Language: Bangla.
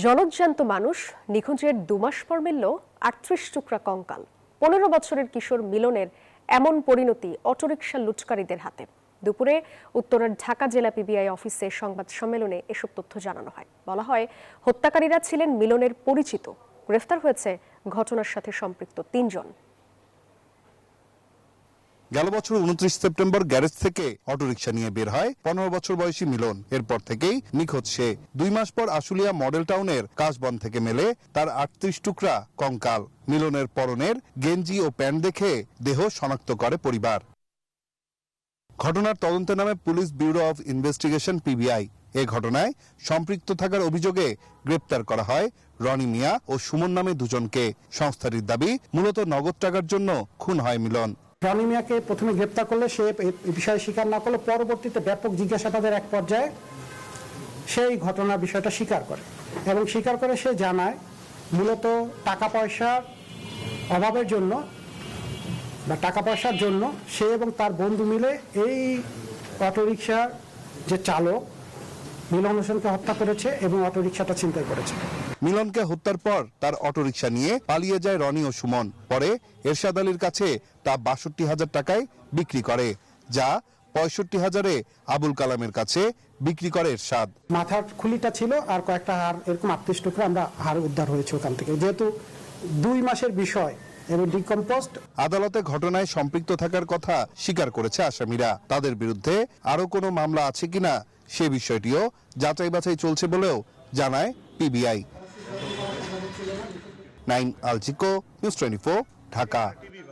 জলজ্যান্ত মানুষ নিখোঁজের 2 মাস পর মিলল 38 টুকরা কঙ্কাল। 15 বছরের কিশোর মিলনের এমন পরিণতি অটোরিকশা লুটকারীদের হাতে। দুপুরে উত্তরের ঢাকা জেলা পিবিআই অফিসে সংবাদ সম্মেলনে এসব তথ্য জানানো হয়। বলা হয়, হত্যাকারীরা ছিলেন মিলনের পরিচিত। গ্রেফতার হয়েছে ঘটনার সাথে সম্পৃক্ত 3 জন। গেল বছর 29 সেপ্টেম্বর গ্যারেজ থেকে অটোরিকশা নিয়ে বের হয় 15 বছর বয়সী মিলন। এরপর থেকেই নিখোঁজ সে। 2 মাস পর আশুলিয়া মডেল টাউনের কাশবন থেকে মেলে তার 38 টুকরা কঙ্কাল। মিলনের পরনের গেঞ্জি ও প্যান্ট দেখে দেহ শনাক্ত করে পরিবার। ঘটনার তদন্তে নামে police bureau of investigation PBI. এ ঘটনায় সম্পৃক্ত থাকার অভিযোগে গ্রেপ্তার করা হয় রনি মিয়া ও সুমন নামে দুজনকে। সংস্থাটির দাবি, মূলত নগদ টাকার জন্য খুন হয় মিলন। রনি মিয়াকে প্রথমে গ্রেপ্তার করলে সে এই বিষয়ে স্বীকার না করলে পরবর্তীতে ব্যাপক জিজ্ঞাসাবাদের এক পর্যায়ে সেই ঘটনার বিষয়টা স্বীকার করে এবং স্বীকার করে সে জানায় মূলত টাকা পয়সার অভাবের জন্য বা টাকা পয়সার জন্য সে এবং তার বন্ধু মিলে এই অটোরিকশার যে চালক মিলন হোসেনকে হত্যা করেছে এবং অটোরিকশাটা ছিনতাই করেছে। মিলনকে হত্যার পর তার অটোরিকশা নিয়ে পালিয়ে যায় রনি ও সুমন। পরে এরশাদ আলীর কাছে তা 62,000 টাকায় বিক্রি করে, যা 65,000-এ আবুল কালামের কাছে বিক্রি করে এরশাদ। মাথার খুলিটা ছিল আর কয়েকটা হাড়, এরকম 38 টুকরা আমরা হাড় উদ্ধার হয়েছে ওখান থেকে, যেহেতু 2 মাসের বিষয় এবং ডিকম্পোস্ট। আদালতে ঘটনায় সম্পৃক্ত থাকার কথা স্বীকার করেছে আসামিরা। তাদের বিরুদ্ধে আরো কোনো মামলা আছে কিনা সে বিষয়টিও যাচাই বাছাই চলছে বলেও জানায় পিবিআই। নাইম আল চিকো, নিউজ 24, ঢাকা।